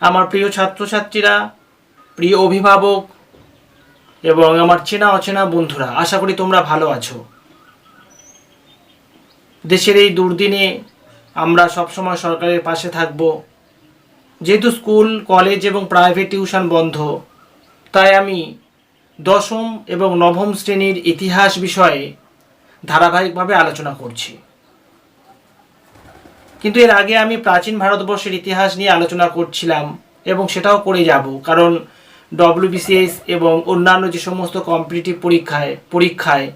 আমার প্রিয় ছাত্রছাত্রীরা, প্রিয় অভিভাবক এবং আমার চেনা অচেনা বন্ধুরা, আশা করি তোমরা ভালো আছো। দেশের এই দুর্দিনে আমরা সবসময় সরকারের পাশে থাকব। যেহেতু স্কুল, কলেজ এবং প্রাইভেট টিউশন বন্ধ, তাই আমি দশম এবং নবম শ্রেণীর ইতিহাস বিষয়ে ধারাবাহিকভাবে আলোচনা করছি। কিন্তু এর আগে আমি প্রাচীন ভারতবর্ষের ইতিহাস নিয়ে আলোচনা করছিলাম এবং সেটাও করে যাব, কারণ ডব্লিউবিসিএস এবং অন্যান্য যে সমস্ত কম্পিটিটিভ পরীক্ষায়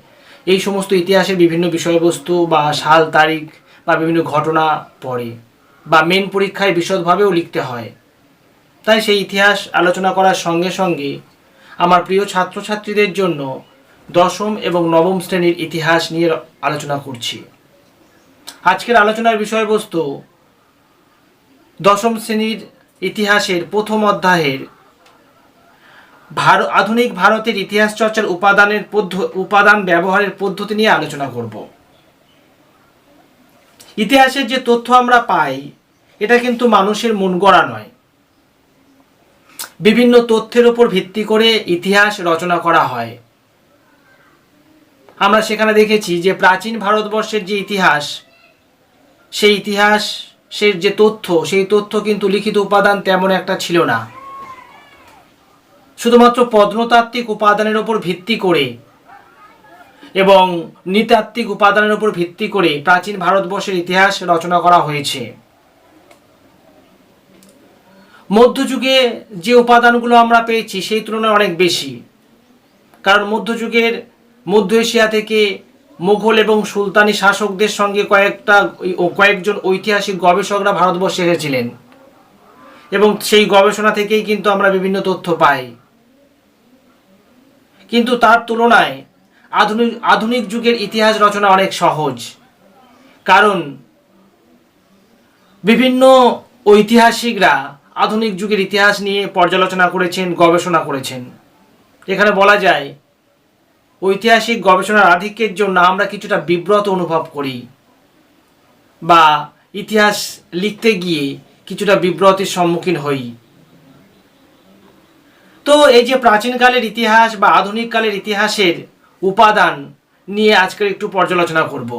এই সমস্ত ইতিহাসের বিভিন্ন বিষয়বস্তু বা সাল তারিখ বা বিভিন্ন ঘটনা পড়ে বা মেন পরীক্ষায় বিশদভাবেও লিখতে হয়। তাই সেই ইতিহাস আলোচনা করার সঙ্গে সঙ্গে আমার প্রিয় ছাত্রছাত্রীদের জন্য দশম এবং নবম শ্রেণীর ইতিহাস নিয়ে আলোচনা করছি। আজকের আলোচনার বিষয়বস্তু দশম শ্রেণীর ইতিহাসের প্রথম অধ্যায়ের আধুনিক ভারতের ইতিহাস চর্চার উপাদান ব্যবহারের পদ্ধতি নিয়ে আলোচনা করব। ইতিহাসের যে তথ্য আমরা পাই, এটা কিন্তু মানুষের মন গড়া নয়। বিভিন্ন তথ্যের উপর ভিত্তি করে ইতিহাস রচনা করা হয়। আমরা সেখানে দেখেছি যে প্রাচীন ভারতবর্ষের যে ইতিহাস, সেই ইতিহাসের যে তথ্য, সেই তথ্য কিন্তু লিখিত উপাদান তেমন একটা ছিল না। শুধুমাত্র প্রত্নতাত্ত্বিক উপাদানের উপর ভিত্তি করে এবং নৃতাত্ত্বিক উপাদানের উপর ভিত্তি করে প্রাচীন ভারতবর্ষের ইতিহাস রচনা করা হয়েছে। মধ্যযুগে যে উপাদানগুলো আমরা পেয়েছি সেই তুলনায় অনেক বেশি, কারণ মধ্যযুগের মধ্য এশিয়া থেকে মুঘল এবং সুলতানি শাসকদের সঙ্গে কয়েকজন ঐতিহাসিক গবেষকরা ভারতবর্ষে এসেছিলেন এবং সেই গবেষণা থেকেই কিন্তু আমরা বিভিন্ন তথ্য পাই। কিন্তু তার তুলনায় আধুনিক যুগের ইতিহাস রচনা অনেক সহজ, কারণ বিভিন্ন ঐতিহাসিকরা আধুনিক যুগের ইতিহাস নিয়ে পর্যালোচনা করেছেন, গবেষণা করেছেন। এখানে বলা যায় ঐতিহাসিক গবেষণার আধিক্যের জন্য আমরা কিছুটা বিব্রত অনুভব করি বা ইতিহাস লিখতে গিয়ে কিছুটা বিব্রতির সম্মুখীন হই। তো এই যে প্রাচীনকালের ইতিহাস বা আধুনিক কালের ইতিহাসের উপাদান নিয়ে আজকের একটু পর্যালোচনা করব,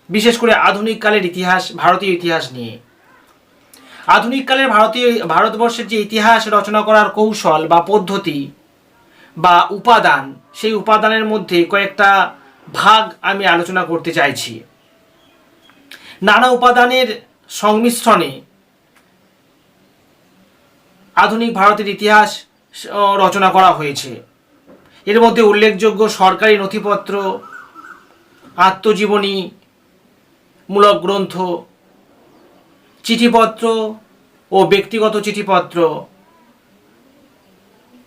বিশেষ করে আধুনিক কালের ইতিহাস, ভারতীয় ইতিহাস নিয়ে। আধুনিক কালের ভারতবর্ষের যে ইতিহাস রচনা করার কৌশল বা পদ্ধতি বা উপাদান, সেই উপাদানের মধ্যে কয়েকটা ভাগ আমি আলোচনা করতে চাইছি। নানা উপাদানের সংমিশ্রণে আধুনিক ভারতের ইতিহাস রচনা করা হয়েছে। এর মধ্যে উল্লেখযোগ্য সরকারি নথিপত্র, আত্মজীবনী মূলক গ্রন্থ, চিঠিপত্র ও ব্যক্তিগত চিঠিপত্র,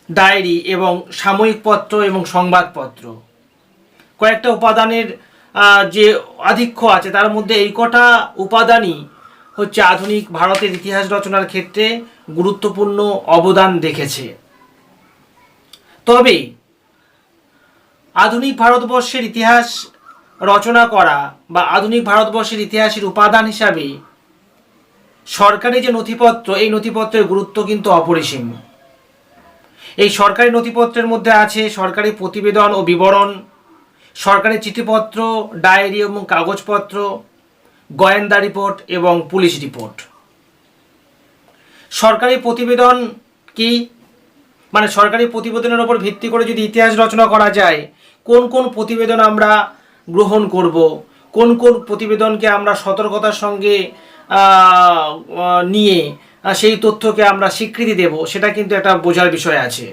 ডায়েরি এবং সাময়িক পত্র এবং সংবাদপত্র। কয়েকটা উপাদানের যে আধিক্য আছে, তার মধ্যে এই কটা উপাদানই হচ্ছে আধুনিক ভারতের ইতিহাস রচনার ক্ষেত্রে গুরুত্বপূর্ণ অবদান রেখেছে। তবে আধুনিক ভারতবর্ষের ইতিহাস রচনা করা বা আধুনিক ভারতবর্ষের ইতিহাসের উপাদান হিসাবে সরকারি যে নথিপত্র, এই নথিপত্রের গুরুত্ব কিন্তু অপরিসীম। এই সরকারি নথিপত্রের মধ্যে আছে সরকারি প্রতিবেদন ও বিবরণ, সরকারি চিঠিপত্র, ডায়েরি এবং কাগজপত্র, গোয়েন্দা রিপোর্ট এবং পুলিশ রিপোর্ট। সরকারি প্রতিবেদন কি? মানে সরকারি প্রতিবেদনের উপর ভিত্তি করে যদি ইতিহাস রচনা করা যায়, কোন কোন প্রতিবেদন আমরা গ্রহণ করব, কোন কোন প্রতিবেদনকে আমরা সতর্কতার সঙ্গে নিয়ে সেই তথ্যকে আমরা স্বীকৃতি দেব, সেটা কিন্তু একটা বোঝার বিষয় আছে।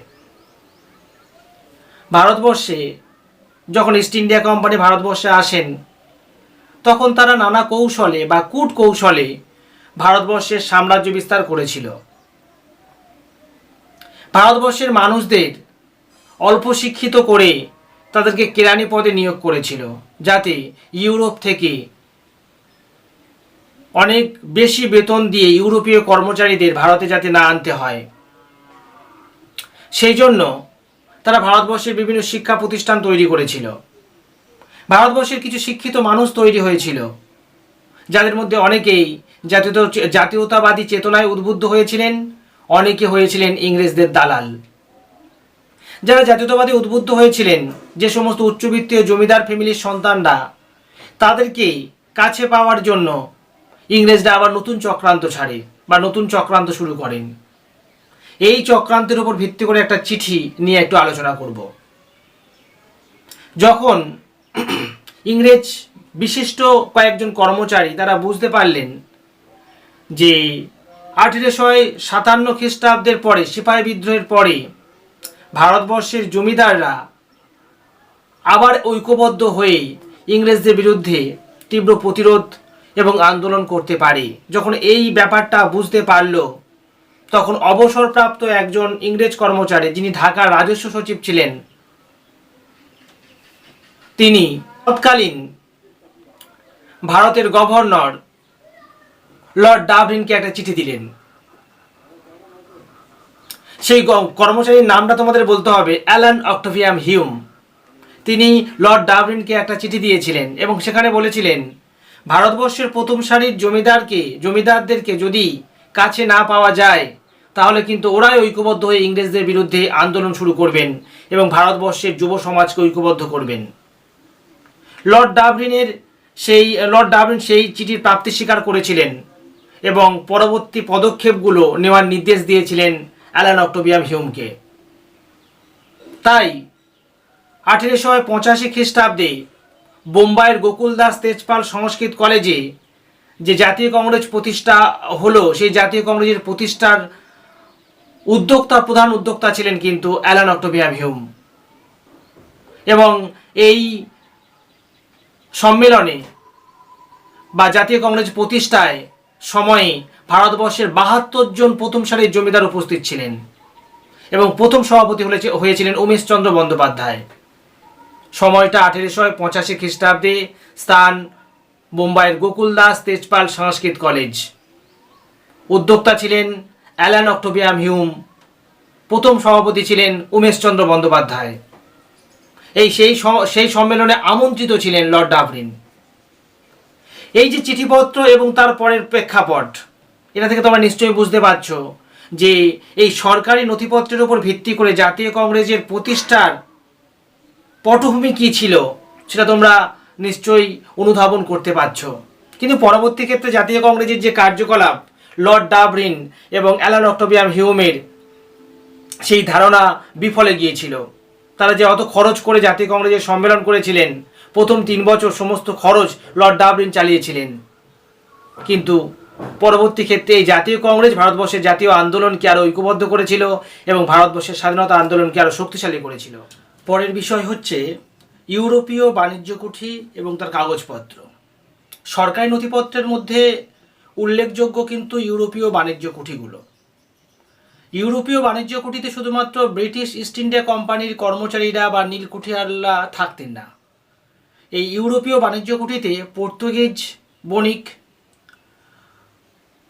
ভারতবর্ষে যখন ইস্ট ইন্ডিয়া কোম্পানি ভারতবর্ষে আসেন, তখন তারা নানা কৌশলে বা কূট কৌশলে ভারতবর্ষের সাম্রাজ্য বিস্তার করেছিল। ভারতবর্ষের মানুষদের অল্প শিক্ষিত করে তাদেরকে কেরানি পদে নিয়োগ করেছিল, যাতে ইউরোপ থেকে অনেক বেশি বেতন দিয়ে ইউরোপীয় কর্মচারীদের ভারতে যাতে না আনতে হয়। সেই জন্য তারা ভারতবর্ষের বিভিন্ন শিক্ষা প্রতিষ্ঠান তৈরি করেছিল। ভারতবর্ষের কিছু শিক্ষিত মানুষ তৈরি হয়েছিল, যাদের মধ্যে অনেকেই জাতীয়তাবাদী চেতনায় উদ্বুদ্ধ হয়েছিলেন, অনেকে হয়েছিলেন ইংরেজদের দালাল। যারা জাতীয়তাবাদী উদ্বুদ্ধ হয়েছিলেন, যে সমস্ত উচ্চবিত্তীয় জমিদার ফ্যামিলির সন্তানরা, তাদেরকে কাছে পাওয়ার জন্য ইংরেজরা আবার নতুন চক্রান্ত ছাড়ে বা নতুন চক্রান্ত শুরু করেন। এই চক্রান্তের উপর ভিত্তি করে একটা চিঠি নিয়ে একটু আলোচনা করব। যখন ইংরেজ বিশিষ্ট কয়েকজন কর্মচারী তারা বুঝতে পারলেন যে 1857 খ্রিস্টাব্দের পরে, সিপাহী বিদ্রোহের পরে ভারতবর্ষের জমিদাররা আবার ঐক্যবদ্ধ হয়ে ইংরেজদের বিরুদ্ধে তীব্র প্রতিরোধ এবং আন্দোলন করতে পারে, যখন এই ব্যাপারটা বুঝতে পারল, তখন অবসরপ্রাপ্ত একজন ইংরেজ কর্মচারী, যিনি ঢাকার রাজস্ব সচিব ছিলেন, তিনি তৎকালীন ভারতের গভর্নর লর্ড ডাবলিনকে একটা চিঠি দিলেন। সেই কর্মচারীর নামটা তোমাদের বলতে হবে, অ্যালান অক্টাভিয়াম হিউম। তিনি লর্ড ডাবলিনকে একটা চিঠি দিয়েছিলেন এবং সেখানে বলেছিলেন, ভারতবর্ষের প্রথম সারির জমিদারদেরকে যদি কাছে না পাওয়া যায়, তাহলে কিন্তু ওরাই ঐক্যবদ্ধ হয়ে ইংরেজদের বিরুদ্ধে আন্দোলন শুরু করবেন এবং ভারতবর্ষের যুব সমাজকে ঐক্যবদ্ধ করবেন। লর্ড ডাবলিন সেই চিঠির প্রাপ্তি স্বীকার করেছিলেন এবং পরবর্তী পদক্ষেপগুলো নেওয়ার নির্দেশ দিয়েছিলেন অ্যালান অক্টাভিয়াম হিউমকে। তাই 1885 খ্রিস্টাব্দে বোম্বাইয়ের গোকুলদাস তেজপাল সংস্কৃত কলেজে যে জাতীয় কংগ্রেস প্রতিষ্ঠা হলো, সেই জাতীয় কংগ্রেসের প্রতিষ্ঠার প্রধান উদ্যোক্তা ছিলেন কিন্তু অ্যালান অক্টাভিয়াম হিউম। এবং এই সম্মেলনে বা জাতীয় কংগ্রেস প্রতিষ্ঠায় সময়ে ভারতবর্ষের 72 জন প্রথম সারির জমিদার উপস্থিত ছিলেন এবং প্রথম সভাপতি হয়েছিলেন উমেশচন্দ্র বন্দ্যোপাধ্যায়। সময়টা 1885 খ্রিস্টাব্দে, স্থান বোম্বাইয়ের গোকুলদাস তেজপাল সংস্কৃত কলেজ। উদ্যোক্তা ছিলেন অ্যালান অক্টাভিয়াম হিউম, প্রথম সভাপতি ছিলেন উমেশচন্দ্র বন্দ্যোপাধ্যায়। সেই সম্মেলনে আমন্ত্রিত ছিলেন লর্ড ডাবলিন। এই যে চিঠিপত্র এবং তার পরের প্রেক্ষাপট, এটা থেকে তোমরা নিশ্চয়ই বুঝতে পারছো যে এই সরকারি নথিপত্রের উপর ভিত্তি করে জাতীয় কংগ্রেসের প্রতিষ্ঠার পটভূমি কী ছিল, সেটা তোমরা নিশ্চয়ই অনুধাবন করতে পারছো। কিন্তু পরবর্তী ক্ষেত্রে জাতীয় কংগ্রেসের যে কার্যকলাপ, লর্ড ডাবলিন এবং অ্যালান অক্টাভিয়াম হিউমের সেই ধারণা বিফলে গিয়েছিল। তারা যে অত খরচ করে জাতীয় কংগ্রেসের সম্মেলন করেছিলেন, প্রথম 3 বছর সমস্ত খরচ লর্ড ডাবলিন চালিয়েছিলেন। কিন্তু পরবর্তী ক্ষেত্রে এই জাতীয় কংগ্রেস ভারতবর্ষের জাতীয় আন্দোলনকে আরও ঐক্যবদ্ধ করেছিল এবং ভারতবর্ষের স্বাধীনতা আন্দোলনকে আরও শক্তিশালী করেছিল। পরের বিষয় হচ্ছে ইউরোপীয় বাণিজ্য কুঠি এবং তার কাগজপত্র। সরকারি নথিপত্রের মধ্যে উল্লেখযোগ্য কিন্তু ইউরোপীয় বাণিজ্য কুঠিগুলো। ইউরোপীয় বাণিজ্য কুঠিতে শুধুমাত্র ব্রিটিশ ইস্ট ইন্ডিয়া কোম্পানির কর্মচারীরা বা নীলকুঠিয়াররা থাকতেন না। এই ইউরোপীয় বাণিজ্য কুঠিতে পর্তুগিজ বণিক,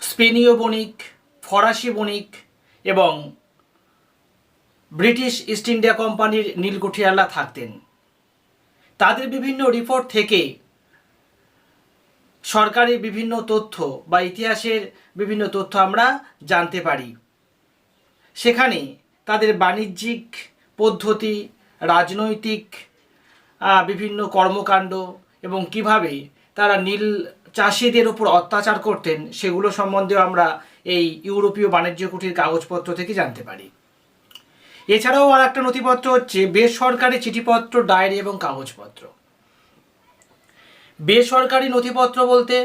স্পেনীয় বণিক, ফরাসি বণিক এবং ব্রিটিশ ইস্ট ইন্ডিয়া কোম্পানির নীলকুঠিয়াররা থাকতেন। তাদের বিভিন্ন রিপোর্ট থেকে সরকারি বিভিন্ন তথ্য বা ইতিহাসের বিভিন্ন তথ্য আমরা জানতে পারি। সেখানে তাদের বাণিজ্যিক পদ্ধতি, রাজনৈতিক বিভিন্ন কর্মকাণ্ড এবং কিভাবে তারা নীল চাষিদের উপর অত্যাচার করতেন, সেগুলো সম্বন্ধেও আমরা এই ইউরোপীয় বাণিজ্য কুঠির কাগজপত্র থেকে জানতে পারি। এছাড়াও আর একটা নথিপত্র হচ্ছে বেসরকারি চিঠিপত্র, ডায়েরি এবং কাগজপত্র। বেসরকারি নথিপত্র বলতে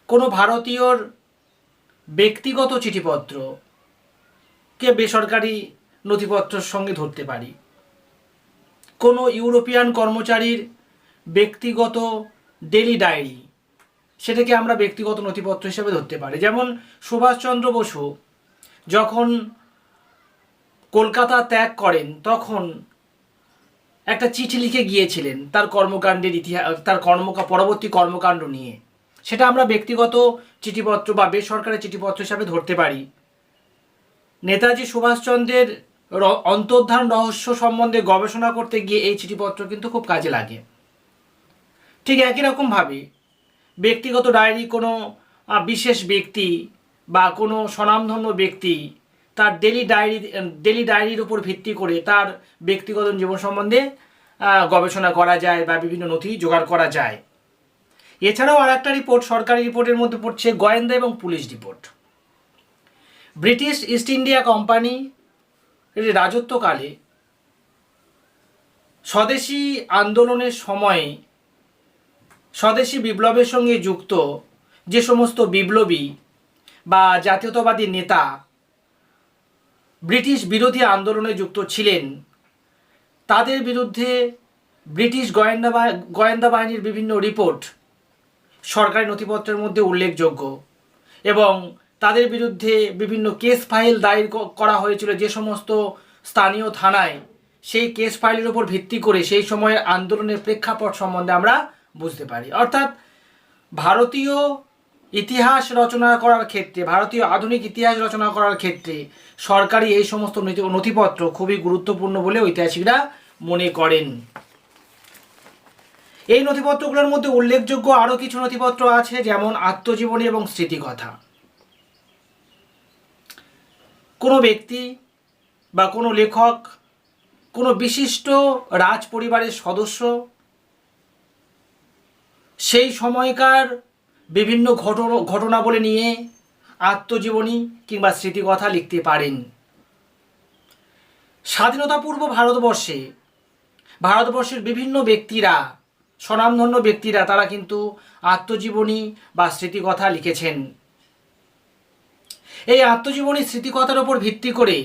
কোনো ভারতীয়র ব্যক্তিগত চিঠিপত্রকে বেসরকারি নথিপত্রের সঙ্গে ধরতে পারি। কোনো ইউরোপিয়ান কর্মচারীর ব্যক্তিগত ডেলি ডায়েরি, সেটাকে আমরা ব্যক্তিগত নথিপত্র হিসেবে ধরতে পারি। যেমন সুভাষচন্দ্র বসু যখন কলকাতা ত্যাগ করেন, তখন একটা চিঠি লিখে গিয়েছিলেন তার কর্মকাণ্ডের ইতিহাস, তার পরবর্তী কর্মকাণ্ড নিয়ে। সেটা আমরা ব্যক্তিগত চিঠিপত্র বা বেসরকারি চিঠিপত্র হিসাবে ধরতে পারি। নেতাজি সুভাষচন্দ্রের অন্তর্ধান রহস্য সম্বন্ধে গবেষণা করতে গিয়ে এই চিঠিপত্র কিন্তু খুব কাজে লাগে। ঠিক একই রকমভাবে ব্যক্তিগত ডায়েরি কোনো বিশেষ ব্যক্তি বা কোনো স্বনামধন্য ব্যক্তি তার ডেলি ডায়েরির উপর ভিত্তি করে তার ব্যক্তিগত জীবন সম্বন্ধে গবেষণা করা যায় বা বিভিন্ন নথি জোগাড় করা যায়। এছাড়াও আর একটা রিপোর্ট, সরকারি রিপোর্টের মধ্যে পড়ছে গোয়েন্দা এবং police report. British east India company এর রাজত্বকালে স্বদেশী আন্দোলনের সময়ে স্বদেশী বিপ্লবের সঙ্গে যুক্ত যে সমস্ত বিপ্লবী বা জাতীয়তাবাদী নেতা ব্রিটিশ বিরোধী আন্দোলনে যুক্ত ছিলেন, তাদের বিরুদ্ধে ব্রিটিশ গোয়েন্দা বাহিনীর বিভিন্ন রিপোর্ট সরকারি নথিপত্রের মধ্যে উল্লেখযোগ্য এবং তাদের বিরুদ্ধে বিভিন্ন কেস ফাইল দায়ের করা হয়েছিল যে সমস্ত স্থানীয় থানায়। সেই কেস ফাইলের উপর ভিত্তি করে সেই সময়ের আন্দোলনের প্রেক্ষাপট সম্বন্ধে আমরা বুঝতে পারি। অর্থাৎ ভারতীয় ইতিহাস রচনা করার ক্ষেত্রে, ভারতীয় আধুনিক ইতিহাস রচনা করার ক্ষেত্রে সরকারি এই সমস্ত নথিপত্র খুবই গুরুত্বপূর্ণ বলে ঐতিহাসিকরা মনে করেন। এই নথিপত্রগুলোর মধ্যে উল্লেখযোগ্য আরও কিছু নথিপত্র আছে, যেমন আত্মজীবনী এবং স্মৃতিকথা। কোনো ব্যক্তি বা কোনো লেখক কোনো বিশিষ্ট রাজ পরিবারের সদস্য সেই সময়কার বিভিন্ন ঘটনাবলী নিয়ে আত্মজীবনী কিংবা স্মৃতিকথা লিখতে পারেন। স্বাধীনতাপূর্ব ভারতবর্ষের বিভিন্ন ব্যক্তিরা, স্বনামধন্য ব্যক্তিরা, তারা কিন্তু আত্মজীবনী বা স্মৃতিকথা লিখেছেন। এই আত্মজীবনী স্মৃতিকথার উপর ভিত্তি করে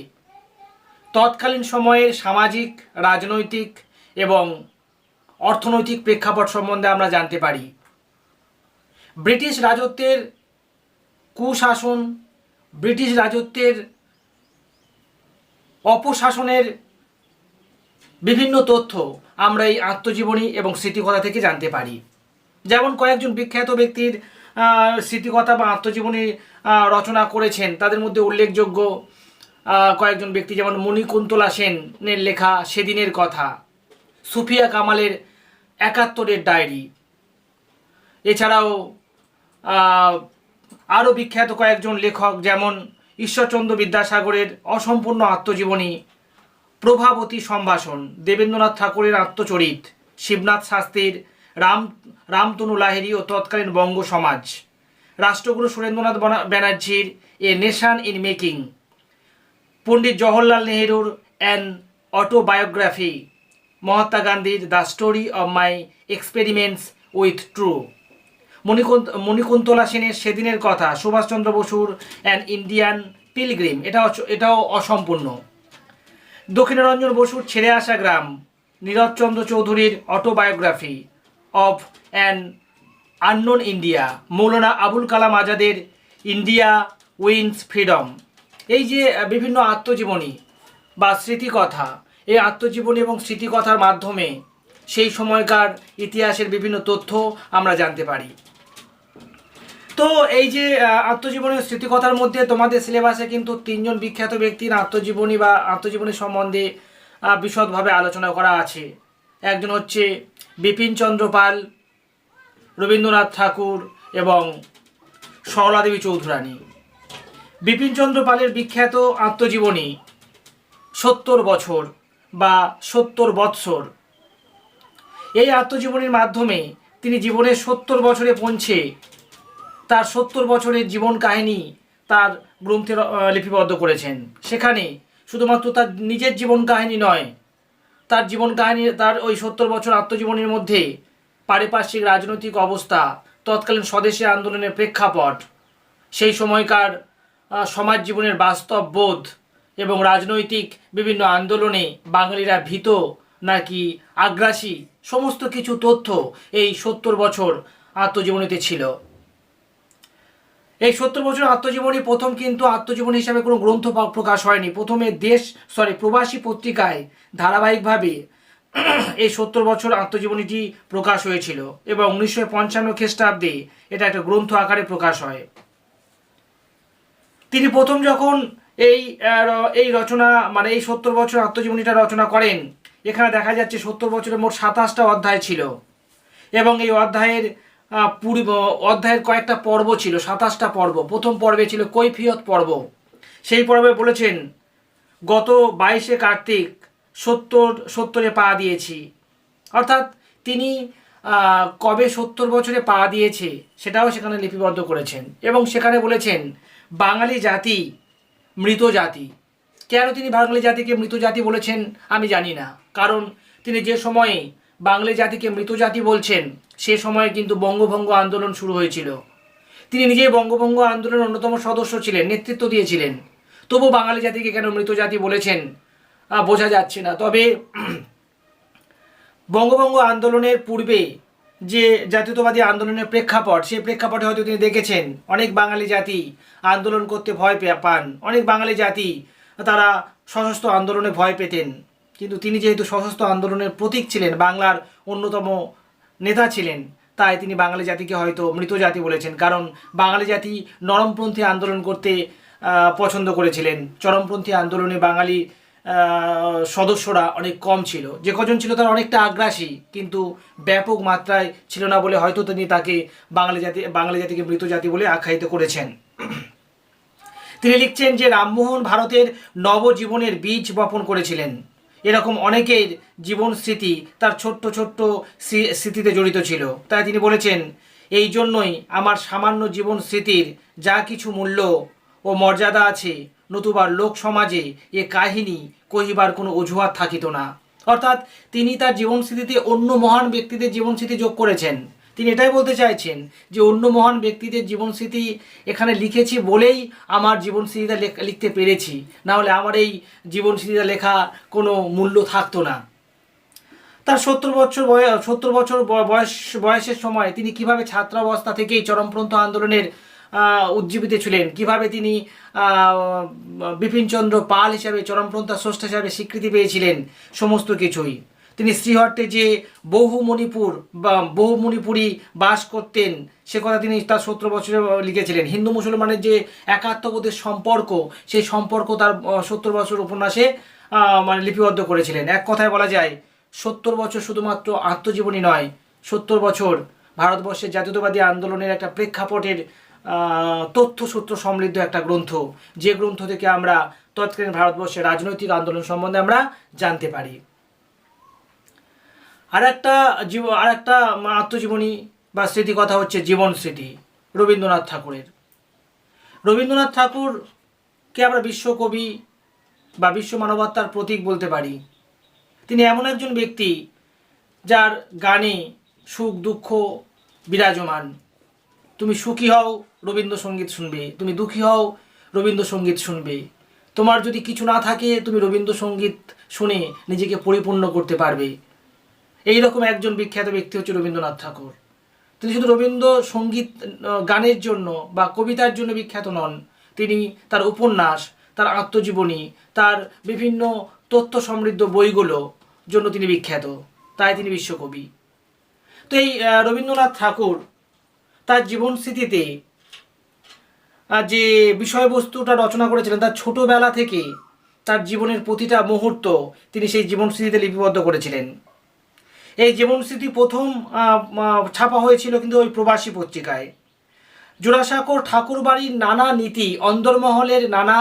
তৎকালীন সময়ের সামাজিক, রাজনৈতিক এবং অর্থনৈতিক প্রেক্ষাপট সম্বন্ধে আমরা জানতে পারি। ব্রিটিশ রাজত্বের কুশাসন, ব্রিটিশ রাজত্বের অপশাসনের বিভিন্ন তথ্য আমরা এই আত্মজীবনী এবং স্মৃতিকথা থেকে জানতে পারি। যেমন কয়েকজন বিখ্যাত ব্যক্তির স্মৃতিকথা বা আত্মজীবনী রচনা করেছেন, তাদের মধ্যে উল্লেখযোগ্য কয়েকজন ব্যক্তি, যেমন মণিকুন্তলা সেনের লেখা সেদিনের কথা, সুফিয়া কামালের ৭১-এর ডায়েরি। এছাড়াও আরও বিখ্যাত কয়েকজন লেখক, যেমন ঈশ্বরচন্দ্র বিদ্যাসাগরের অসম্পূর্ণ আত্মজীবনী, প্রভাবতী সম্ভাষণ, দেবেন্দ্রনাথ ঠাকুরের আত্মচরিত, শিবনাথ শাস্ত্রীর রামতনু লাহিড়ী ও তৎকালীন বঙ্গ সমাজ, রাষ্ট্রগুরু সুরেন্দ্রনাথ ব্যানার্জির a nation in making, Pandit Jawaharlal নেহেরুর অ্যান অটোবায়োগ্রাফি, মহাত্মা গান্ধীর the story of my experiments with truth, Manikuntala সেনের সেদিনের কথা, সুভাষচন্দ্র বসুর অ্যান ইন্ডিয়ান পিলগ্রিম, এটাও অসম্পূর্ণ, দক্ষিণারঞ্জন বসুর ছেড়ে আসা গ্রাম, নীরজচন্দ্র চৌধুরীর autobiography of an unknown India, Maulana Abul Kalam আজাদের ইন্ডিয়া উইন্স ফ্রিডম। এই যে বিভিন্ন আত্মজীবনী বা স্মৃতিকথা, এই আত্মজীবনী এবং স্মৃতিকথার মাধ্যমে সেই সময়কার ইতিহাসের বিভিন্ন তথ্য আমরা জানতে পারি। তো এই যে আত্মজীবনী ও স্মৃতিকথার মধ্যে তোমাদের সিলেবাসে কিন্তু 3 জন বিখ্যাত ব্যক্তির আত্মজীবনী বা আত্মজীবনী সম্বন্ধে বিশদভাবে আলোচনা করা আছে। একজন হচ্ছে বিপিনচন্দ্র পাল, রবীন্দ্রনাথ ঠাকুর এবং সরলা দেবী চৌধুরানী। বিপিনচন্দ্র পালের বিখ্যাত আত্মজীবনী 70 বছর বা 70 বৎসর। এই আত্মজীবনীর মাধ্যমে তিনি জীবনের 70 বছরে পৌঁছে তার 70 বছরের জীবন কাহিনী তার গ্রন্থে লিপিবদ্ধ করেছেন। সেখানে শুধুমাত্র তার নিজের জীবন কাহিনী নয়, তার জীবন কাহিনী, তার ওই 70 বছর আত্মজীবনীর মধ্যে পারিপার্শ্বিক রাজনৈতিক অবস্থা, তৎকালীন স্বদেশী আন্দোলনের প্রেক্ষাপট, সেই সময়কার সমাজ জীবনের বাস্তব বোধ এবং রাজনৈতিক বিভিন্ন আন্দোলনে বাঙালিরা ভীত নাকি আগ্রাসী, সমস্ত কিছু তথ্য এই 70 বছর আত্মজীবনীতে ছিল। এই 70 বছর আত্মজীবনী প্রথম কিন্তু আত্মজীবনী হিসাবে কোনো গ্রন্থ প্রকাশ হয়নি। প্রথমে প্রবাসী পত্রিকায় ধারাবাহিকভাবে এই 70 বছর আত্মজীবনীটি প্রকাশ হয়েছিল এবং 1955 খ্রিস্টাব্দে এটা একটা গ্রন্থ আকারে প্রকাশ হয়। তিনি প্রথম যখন এই রচনা মানে এই 70 বছর আত্মজীবনীটা রচনা করেন, এখানে দেখা যাচ্ছে 70 বছরে মোট 27টা অধ্যায় ছিল এবং এই অধ্যায়ের পূর্ব অধ্যায়ের কয়েকটা পর্ব ছিল, 27টা পর্ব। প্রথম পর্বে ছিল কৈফিয়ত পর্ব। সেই পর্বে বলেছেন, গত 22শে কার্তিক সত্তরে পা দিয়েছি। অর্থাৎ তিনি কবে 70 বছরে পা দিয়েছে সেটাও সেখানে লিপিবদ্ধ করেছেন। এবং সেখানে বলেছেন বাঙালি জাতি মৃত জাতি। কেন তিনি বাঙালি জাতিকে মৃত জাতি বলেছেন আমি জানি না, কারণ তিনি যে সময়ে বাঙালি জাতিকে মৃত জাতি বলছেন সে সময়ে কিন্তু বঙ্গভঙ্গ আন্দোলন শুরু হয়েছিল। তিনি নিজেই বঙ্গভঙ্গ আন্দোলনের অন্যতম সদস্য ছিলেন, নেতৃত্ব দিয়েছিলেন। তবু বাঙালি জাতিকে কেন মৃত জাতি বলেছেন বোঝা যাচ্ছে না। তবে বঙ্গভঙ্গ আন্দোলনের পূর্বে যে জাতীয়তাবাদী আন্দোলনের প্রেক্ষাপট, সেই প্রেক্ষাপটে হয়তো তিনি দেখেছেন অনেক বাঙালি জাতি আন্দোলন করতে ভয় পান, অনেক বাঙালি জাতি তারা সশস্ত্র আন্দোলনে ভয় পেতেন। কিন্তু তিনি যেহেতু সশস্ত্র আন্দোলনের প্রতীক ছিলেন, বাংলার অন্যতম নেতা ছিলেন, তাই তিনি বাঙালি জাতিকে হয়তো মৃত জাতি বলেছেন। কারণ বাঙালি জাতি নরমপন্থী আন্দোলন করতে পছন্দ করেছিলেন। চরমপন্থী আন্দোলনে বাঙালি সদস্যরা অনেক কম ছিল, যে কজন ছিল তারা অনেকটা আগ্রাসী, কিন্তু ব্যাপক মাত্রায় ছিল না বলে হয়তো তিনি তাকে বাঙালি জাতিকে মৃত জাতি বলে আখ্যায়িত করেছেন। তিনি লিখছেন যে রামমোহন ভারতের নবজীবনের বীজ বপন করেছিলেন। এরকম অনেকের জীবন স্মৃতি তার ছোট্ট ছোট্ট স্মৃতিতে জড়িত ছিল। তাই তিনি বলেছেন, এই জন্যই আমার সামান্য জীবন স্মৃতির যা কিছু মূল্য ও মর্যাদা আছে, নতুবা লোক সমাজে এ কাহিনী কহিবার কোনো অজুহাত থাকিত না। অর্থাৎ তিনি তার জীবনস্মৃতিতে অন্য মহান ব্যক্তিদের জীবনস্মৃতি যোগ করেছেন। তিনি এটাই বলতে চাইছেন যে অন্য মহান ব্যক্তিদের জীবনস্মৃতি এখানে লিখেছি বলেই আমার জীবনস্মৃতিটা লিখতে পেরেছি, না হলে আমার এই জীবনস্মৃতিটা লেখা কোনো মূল্য থাকতো না। তার 70 বছর বয়সের সময় তিনি কিভাবে ছাত্রাবস্থা থেকেই চরমপন্থী আন্দোলনের উজ্জীবিত ছিলেন, কিভাবে তিনি বিপিনচন্দ্র পাল হিসাবে চরমপন্থা স্রষ্টা হিসাবে স্বীকৃতি পেয়েছিলেন, সমস্ত কিছুই। তিনি শ্রীহট্টে যে বহু মণিপুরী বাস করতেন সে কথা তিনি তার 70 বছরে লিখেছিলেন। হিন্দু মুসলমানের যে একাত্মবোধের সম্পর্ক, সেই সম্পর্ক তার 70 বছর উপন্যাসে লিপিবদ্ধ করেছিলেন। এক কথায় বলা যায় 70 বছর শুধুমাত্র আত্মজীবনী নয়, 70 বছর ভারতবর্ষের জাতীয়তাবাদী আন্দোলনের একটা প্রেক্ষাপটের তথ্যসূত্র সমৃদ্ধ একটা গ্রন্থ, যে গ্রন্থ থেকে আমরা তৎকালীন ভারতবর্ষের রাজনৈতিক আন্দোলন সম্বন্ধে আমরা জানতে পারি। আর একটা আত্মজীবনী বা স্মৃতি কথা হচ্ছে জীবন স্মৃতি রবীন্দ্রনাথ ঠাকুরের। রবীন্দ্রনাথ ঠাকুরকে আমরা বিশ্বকবি বা বিশ্ব মানবতার প্রতীক বলতে পারি। তিনি এমন একজন ব্যক্তি যার গানে সুখ দুঃখ বিরাজমান। তুমি সুখী হও রবীন্দ্রসঙ্গীত শুনবে, তুমি দুঃখী হও রবীন্দ্রসঙ্গীত শুনবে। তোমার যদি কিছু না থাকে তুমি রবীন্দ্রসঙ্গীত শুনে নিজেকে পরিপূর্ণ করতে পারবে। এইরকম একজন বিখ্যাত ব্যক্তি হচ্ছে রবীন্দ্রনাথ ঠাকুর। তিনি শুধু রবীন্দ্রসঙ্গীত গানের জন্য বা কবিতার জন্য বিখ্যাত নন, তিনি তার উপন্যাস, তার আত্মজীবনী, তার বিভিন্ন তথ্য সমৃদ্ধ বইগুলো জন্য তিনি বিখ্যাত, তাই তিনি বিশ্বকবি। তো এই রবীন্দ্রনাথ ঠাকুর তার জীবন স্মৃতিতে যে বিষয়বস্তুটা রচনা করেছিলেন, তার ছোটবেলা থেকে তার জীবনের প্রতিটা মুহূর্ত তিনি সেই জীবন স্মৃতিতে লিপিবদ্ধ করেছিলেন। এই জীবনস্মৃতি প্রথম ছাপা হয়েছিল কিন্তু ওই প্রবাসী পত্রিকায়। জোড়াসাঁকোর ঠাকুরবাড়ির নানা নীতি, অন্দরমহলের নানা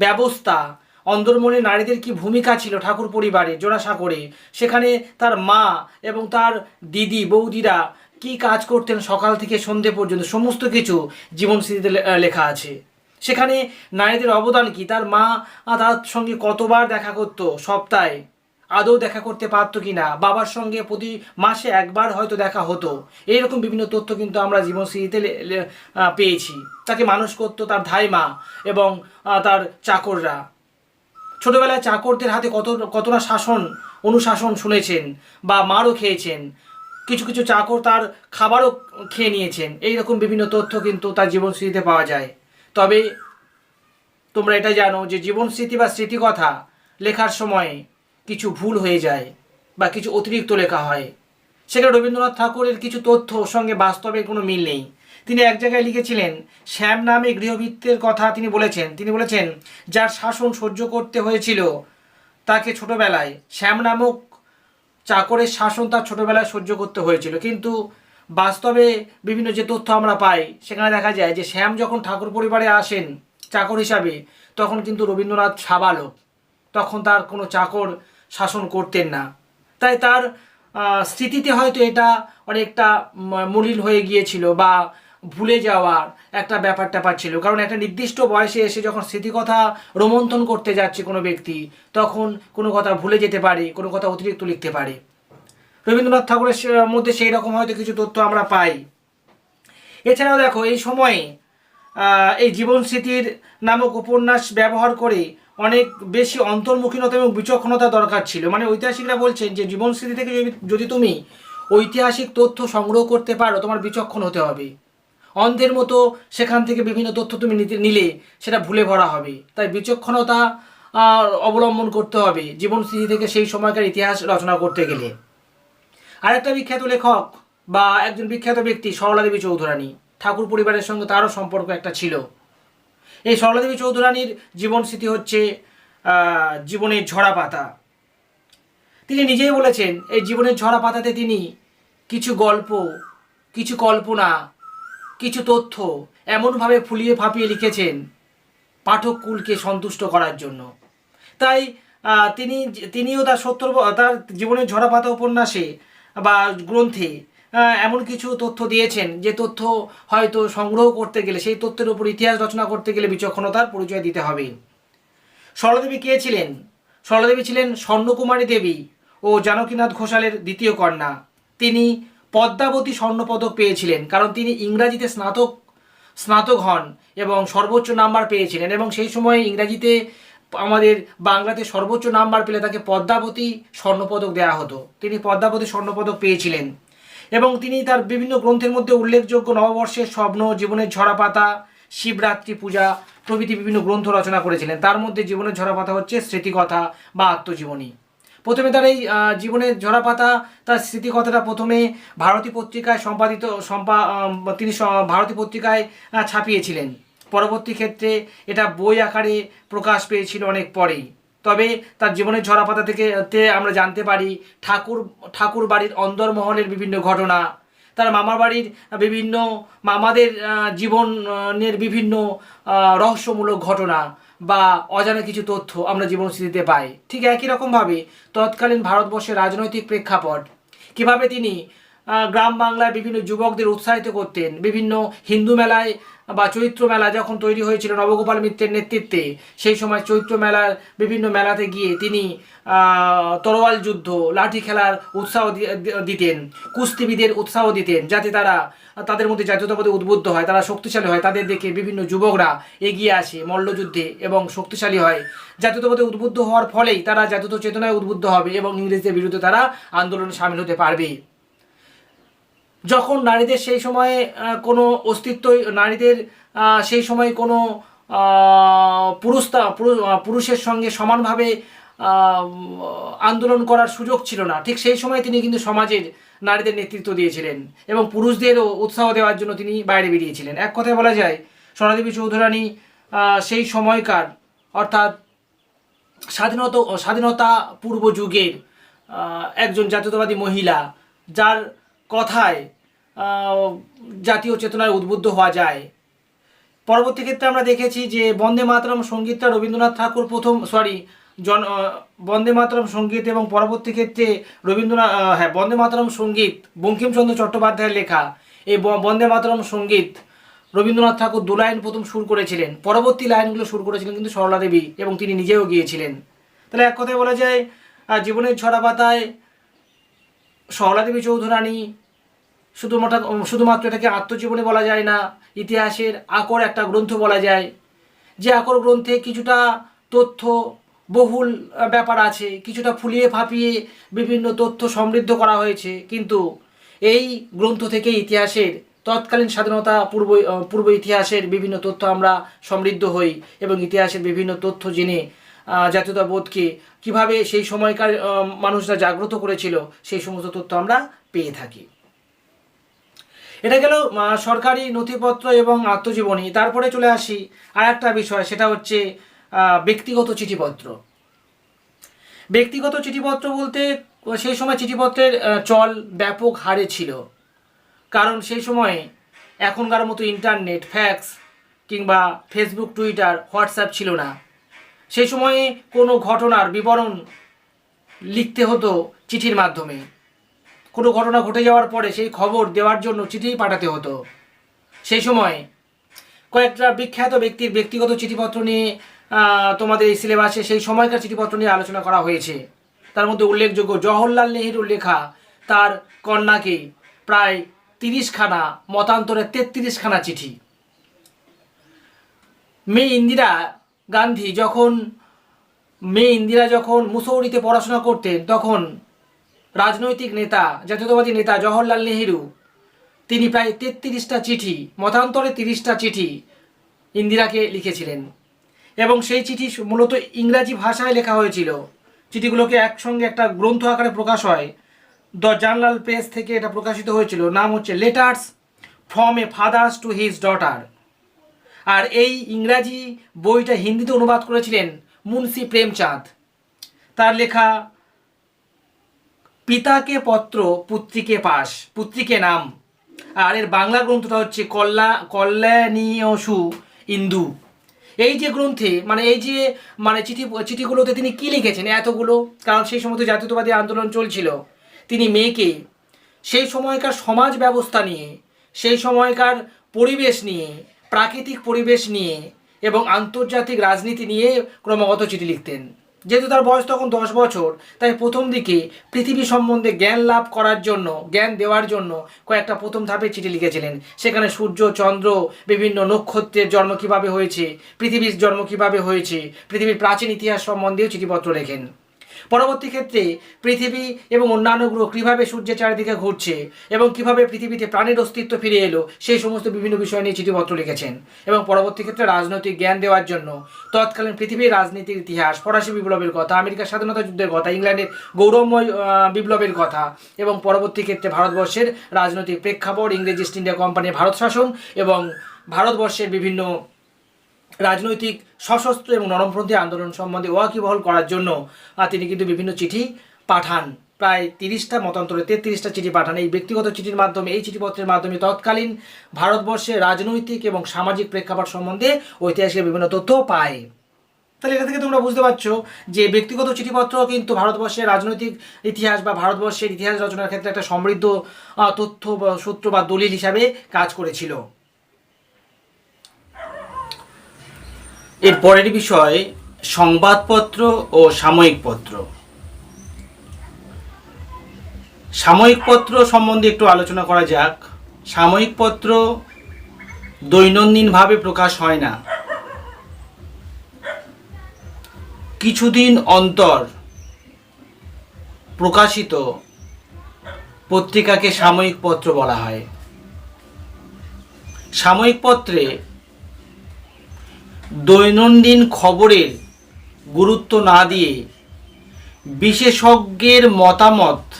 ব্যবস্থা, অন্দরমহলে নারীদের কি ভূমিকা ছিল ঠাকুর পরিবারে জোড়াসাঁকোরে, সেখানে তার মা এবং তার দিদি বৌদিরা কি কাজ করতেন সকাল থেকে সন্ধে পর্যন্ত, সমস্ত কিছু জীবনস্মৃতিতে লেখা আছে। সেখানে নারীদের অবদান কি, তার মা তার সঙ্গে কতবার দেখা করতো সপ্তাহে, আদৌ দেখা করতে পারতো কি না, বাবার সঙ্গে প্রতি মাসে একবার হয়তো দেখা হতো, এইরকম বিভিন্ন তথ্য কিন্তু আমরা জীবনস্মৃতিতে পেয়েছি। তাকে মানুষ করতো তার ধাইমা এবং তার চাকররা। ছোটবেলায় চাকরদের হাতে কতটা অনুশাসন শুনেছেন বা মারও খেয়েছেন, কিছু কিছু চাকর তার খাবারও খেয়ে নিয়েছেন। এইরকম বিভিন্ন তথ্য কিন্তু তার জীবনস্মৃতিতে পাওয়া যায়। তবে তোমরা এটা জানো যে জীবনস্মৃতি বা স্মৃতিকথা লেখার সময় কিছু ভুল হয়ে যায় বা কিছু অতিরিক্ত লেখা হয়। সেখানে রবীন্দ্রনাথ ঠাকুরের কিছু তথ্য সঙ্গে বাস্তবের কোনো মিল নেই। তিনি এক জায়গায় লিখেছিলেন, শ্যাম নামে গৃহভৃত্যের কথা তিনি বলেছেন যার শাসন সহ্য করতে হয়েছিল তাকে ছোটবেলায়, শ্যাম নামক চাকরের শাসন তার ছোটবেলায় সহ্য করতে হয়েছিল, কিন্তু বাস্তবে বিভিন্ন যে তথ্য আমরা পাই সেখানে দেখা যায় যে শ্যাম যখন ঠাকুর পরিবারে আসেন চাকর হিসাবে, তখন কিন্তু রবীন্দ্রনাথ সাবালক, তখন তার কোনো চাকর শাসন করতেন না। তাই তার স্মৃতিতে হয়তো এটা অনেকটা মলিন হয়ে গিয়েছিল বা ভুলে যাওয়ার একটা ব্যাপার ট্যাপার ছিল। কারণ একটা নির্দিষ্ট বয়সে এসে যখন স্মৃতিকথা রোমন্থন করতে যাচ্ছে কোনো ব্যক্তি, তখন কোনো কথা ভুলে যেতে পারে, কোনো কথা অতিরিক্ত লিখতে পারে। রবীন্দ্রনাথ ঠাকুরের মধ্যে সেই রকম হয়তো কিছু তথ্য আমরা পাই। এছাড়াও দেখো এই সময়ে এই জীবন স্মৃতির নামক উপন্যাস ব্যবহার করে অনেক বেশি অন্তর্মুখীনতা এবং বিচক্ষণতা দরকার ছিল। মানে ঐতিহাসিকরা বলছেন যে জীবন স্মৃতি থেকে যদি তুমি ঐতিহাসিক তথ্য সংগ্রহ করতে পারো, তোমার বিচক্ষণ হতে হবে। অন্ধের মতো সেখান থেকে বিভিন্ন তথ্য তুমি নিলে সেটা ভুলে ভরা হবে। তাই বিচক্ষণতা অবলম্বন করতে হবে জীবন স্মৃতি থেকে সেই সময়কার ইতিহাস রচনা করতে গেলে। আরেকটা বিখ্যাত লেখক বা একজন বিখ্যাত ব্যক্তি সরলাদেবী চৌধুরানী, ঠাকুর পরিবারের সঙ্গে তারও সম্পর্ক একটা ছিল। এই সরলাদেবী চৌধুরানীর জীবন স্মৃতি হচ্ছে জীবনের ঝরা পাতা। তিনি নিজেই বলেছেন এই জীবনের ঝরা পাতাতে তিনি কিছু গল্প, কিছু কল্পনা, কিছু তথ্য এমনভাবে ফুলিয়ে ফাঁপিয়ে লিখেছেন পাঠককুলকে সন্তুষ্ট করার জন্য। তাই তিনিও তার জীবনের ঝরা পাতা উপন্যাসে বা গ্রন্থে এমন কিছু তথ্য দিয়েছেন যে তথ্য হয়তো সংগ্রহ করতে গেলে, সেই তথ্যের উপর ইতিহাস রচনা করতে গেলে বিচক্ষণতার পরিচয় দিতে হবে। সরলাদেবী কে ছিলেন? সরলাদেবী ছিলেন স্বর্ণকুমারী দেবী ও জানকীনাথ ঘোষালের দ্বিতীয় কন্যা। তিনি পদ্মাবতী স্বর্ণপদক পেয়েছিলেন কারণ তিনি ইংরাজিতে স্নাতক হন এবং সর্বোচ্চ নাম্বার পেয়েছিলেন। এবং সেই সময় ইংরাজিতে আমাদের বাংলাতে সর্বোচ্চ নাম্বার পেলে তাকে পদ্মাবতী স্বর্ণপদক দেওয়া হতো। তিনি পদ্মাবতী স্বর্ণপদক পেয়েছিলেন এবং তিনি তার বিভিন্ন গ্রন্থের মধ্যে উল্লেখযোগ্য নববর্ষের স্বপ্ন, জীবনের ঝরা পাতা, শিবরাত্রি পূজা প্রভৃতি বিভিন্ন গ্রন্থ রচনা করেছিলেন। তার মধ্যে জীবনের ঝরা পাতা হচ্ছে স্মৃতিকথা বা আত্মজীবনী। প্রথমে তার এই জীবনের ঝরা পাতা, তার স্মৃতিকথাটা প্রথমে ভারতী পত্রিকায় তিনি ভারতী পত্রিকায় ছাপিয়েছিলেন। পরবর্তী ক্ষেত্রে এটা বই আকারে প্রকাশ পেয়েছিল অনেক পরেই। তবে তার জীবনের ঝরা পাতা থেকে আমরা জানতে পারি ঠাকুর বাড়ির অন্দরমহলের বিভিন্ন ঘটনা, তার মামার বাড়ির বিভিন্ন মামাদের জীবনের বিভিন্ন রহস্যমূলক ঘটনা বা অজানা কিছু তথ্য আমরা জীবন স্মৃতিতে পাই। ঠিক একই রকমভাবে তৎকালীন ভারতবর্ষের রাজনৈতিক প্রেক্ষাপট, কীভাবে তিনি গ্রাম বাংলায় বিভিন্ন যুবকদের উৎসাহিত করতেন। বিভিন্ন হিন্দু মেলায় বা চৈত্র মেলা যখন তৈরি হয়েছিল নবগোপাল মিত্রের নেতৃত্বে, সেই সময় চৈত্র মেলার বিভিন্ন মেলাতে গিয়ে তিনি তরোয়াল যুদ্ধ, লাঠি খেলার উৎসাহ দিতেন, কুস্তিবিদের উৎসাহ দিতেন, যাতে তাদের মধ্যে জাতীয়তাবাদে উদ্বুদ্ধ হয়, তারা শক্তিশালী হয়। তাদের দেখে বিভিন্ন যুবকরা এগিয়ে আসে মল্লযুদ্ধে এবং শক্তিশালী হয়। জাতীয়তাবাদে উদ্বুদ্ধ হওয়ার ফলেই তারা জাতীয় চেতনায় উদ্বুদ্ধ হবে এবং ইংরেজদের বিরুদ্ধে তারা আন্দোলনে সামিল হতে পারবে। যখন নারীদের সেই সময়ে কোনো অস্তিত্ব, নারীদের সেই সময় কোনো পুরুষের সঙ্গে সমানভাবে আন্দোলন করার সুযোগ ছিল না, ঠিক সেই সময় তিনি কিন্তু সমাজের নারীদের নেতৃত্ব দিয়েছিলেন এবং পুরুষদেরও উৎসাহ দেওয়ার জন্য তিনি বাইরে বেরিয়েছিলেন। এক কথায় বলা যায় সরলাদেবী চৌধুরানী সেই সময়কার অর্থাৎ স্বাধীনতা পূর্ব যুগের একজন জাতীয়তাবাদী মহিলা, যার কথায় জাতীয় চেতনায় উদ্বুদ্ধ হওয়া যায়। পরবর্তী ক্ষেত্রে আমরা দেখেছি যে বন্দে মাতরম সঙ্গীতটা রবীন্দ্রনাথ ঠাকুর বন্দে মাতরম সঙ্গীত এবং পরবর্তী ক্ষেত্রে বন্দে মাতরম সঙ্গীত বঙ্কিমচন্দ্র চট্টোপাধ্যায়ের লেখা। এই বন্দে মাতরম সঙ্গীত রবীন্দ্রনাথ ঠাকুর 2 লাইন প্রথম সুর করেছিলেন, পরবর্তী লাইনগুলো সুর করেছিলেন কিন্তু সরলা দেবী এবং তিনি নিজেও গিয়েছিলেন। তাহলে এক কথায় বলা যায় জীবনের ঝরা পাতায় সরলা দেবী চৌধুরানী শুধুমাত্র এটাকে আত্মজীবনী বলা যায় না, ইতিহাসের আকর একটা গ্রন্থ বলা যায়। যে আকর গ্রন্থে কিছুটা তথ্য বহুল ব্যাপার আছে, কিছুটা ফুলিয়ে ফাঁপিয়ে বিভিন্ন তথ্য সমৃদ্ধ করা হয়েছে, কিন্তু এই গ্রন্থ থেকে ইতিহাসের তৎকালীন স্বাধীনতা পূর্ব ইতিহাসের বিভিন্ন তথ্য আমরা সমৃদ্ধ হই এবং ইতিহাসের বিভিন্ন তথ্য জেনে জাতীয়তাবোধকে কিভাবে সেই সময়কার মানুষরা জাগ্রত করেছিল সেই সমস্ত তথ্য আমরা পেয়ে থাকি। এটা গেল সরকারি নথিপত্র এবং আত্মজীবনী। তারপরে চলে আসি আর একটা বিষয়, সেটা হচ্ছে ব্যক্তিগত চিঠিপত্র। ব্যক্তিগত চিঠিপত্র বলতে সেই সময় চিঠিপত্রের চল ব্যাপক হারে ছিল। কারণ সেই সময়ে এখনকার মতো ইন্টারনেট, ফ্যাক্স কিংবা ফেসবুক, টুইটার, হোয়াটসঅ্যাপ ছিল না। সেই সময়ে কোনো ঘটনার বিবরণ লিখতে হতো চিঠির মাধ্যমে। কোনো ঘটনা ঘটে যাওয়ার পরে সেই খবর দেওয়ার জন্য চিঠি পাঠাতে হতো। সেই সময় কয়েকটা বিখ্যাত ব্যক্তির ব্যক্তিগত চিঠিপত্র নিয়ে তোমাদের এই সিলেবাসে সেই সময়কার চিঠিপত্র নিয়ে আলোচনা করা হয়েছে। তার মধ্যে উল্লেখযোগ্য জওহরলাল নেহেরুর লেখা তার কন্যাকে প্রায় 30খানা, মতান্তরে 33খানা চিঠি। মেয়ে ইন্দিরা যখন মুসৌরিতে পড়াশোনা করতেন, তখন রাজনৈতিক নেতা, জাতীয়তাবাদী নেতা জওহরলাল নেহেরু তিনি প্রায় 33টা চিঠি, মতান্তরে 30টা চিঠি ইন্দিরাকে লিখেছিলেন। এবং সেই চিঠি মূলত ইংরাজি ভাষায় লেখা হয়েছিল। চিঠিগুলোকে একসঙ্গে একটা গ্রন্থ আকারে প্রকাশ হয়, দ্য জার্নাল প্রেস থেকে এটা প্রকাশিত হয়েছিল। নাম হচ্ছে letters from a father's to his daughter. আর এই ইংরাজি বইটা হিন্দিতে অনুবাদ করেছিলেন মুন্সি প্রেমচাঁদ। তার লেখা পিতাকে পত্র, পুত্রীকে পাশ, পুত্রীকে নাম। আর এর বাংলা গ্রন্থটা হচ্ছে কল্যাণীয়সু ইন্দু। এই যে গ্রন্থে চিঠিগুলোতে তিনি কি লিখেছেন এতগুলো, কারণ সেই সময় তো জাতীয়তাবাদী আন্দোলন চলছিল। তিনি মেয়েকে সেই সময়কার সমাজ ব্যবস্থা নিয়ে, সেই সময়কার পরিবেশ নিয়ে, প্রাকৃতিক পরিবেশ নিয়ে এবং আন্তর্জাতিক রাজনীতি নিয়ে ক্রমাগত চিঠি লিখতেন। যেহেতু তার বয়স তখন 10 বছর, তাই প্রথম দিকে পৃথিবী সম্বন্ধে জ্ঞান লাভ করার জন্য, জ্ঞান দেওয়ার জন্য কয়েকটা প্রথম ধাপে চিঠি লিখেছিলেন। সেখানে সূর্য, চন্দ্র, বিভিন্ন নক্ষত্রের জন্ম কীভাবে হয়েছে, পৃথিবীর জন্ম কীভাবে হয়েছে, পৃথিবীর প্রাচীন ইতিহাস সম্বন্ধেও চিঠিপত্র লেখেন। পরবর্তী ক্ষেত্রে পৃথিবী এবং অন্যান্য গ্রহ কীভাবে সূর্যের চারিদিকে ঘুরছে এবং কীভাবে পৃথিবীতে প্রাণের অস্তিত্ব ফিরে এলো, সেই সমস্ত বিভিন্ন বিষয় নিয়ে চিঠিপত্র লিখেছেন। এবং পরবর্তী ক্ষেত্রে রাজনৈতিক জ্ঞান দেওয়ার জন্য তৎকালীন পৃথিবীর রাজনীতির ইতিহাস, ফরাসি বিপ্লবের কথা, আমেরিকার স্বাধীনতা যুদ্ধের কথা, ইংল্যান্ডের গৌরবময় বিপ্লবের কথা এবং পরবর্তী ক্ষেত্রে ভারতবর্ষের রাজনৈতিক প্রেক্ষাপট, ইংরেজ ইস্ট ইন্ডিয়া কোম্পানির ভারত শাসন এবং ভারতবর্ষের বিভিন্ন রাজনৈতিক সশস্ত্র এবং নরমপন্থী আন্দোলন সম্বন্ধে ওয়াকিবহল করার জন্য তিনি কিন্তু বিভিন্ন চিঠি পাঠান। প্রায় 30টা, মতান্তরে 33টা চিঠি পাঠান। এই ব্যক্তিগত চিঠির মাধ্যমে, এই চিঠিপত্রের মাধ্যমে তৎকালীন ভারতবর্ষের রাজনৈতিক এবং সামাজিক প্রেক্ষাপট সম্বন্ধে ঐতিহাসিক বিভিন্ন তথ্য পায়। তাহলে এটা থেকে তোমরা বুঝতে পারছো যে ব্যক্তিগত চিঠিপত্র কিন্তু ভারতবর্ষের রাজনৈতিক ইতিহাস বা ভারতবর্ষের ইতিহাস রচনার ক্ষেত্রে একটা সমৃদ্ধ তথ্য বা সূত্র বা দলিল হিসাবে কাজ করেছিল। এর পরের বিষয় সংবাদপত্র ও সাময়িক পত্র। সাময়িক পত্র সম্বন্ধে একটু আলোচনা করা যাক। সাময়িক পত্র দৈনন্দিনভাবে প্রকাশ হয় না, কিছুদিন অন্তর প্রকাশিত পত্রিকাকে সাময়িক পত্র বলা হয়। সাময়িক পত্রে দৈনন্দিন খবরের গুরুত্ব না দিয়ে বিশেষজ্ঞের মতামতকে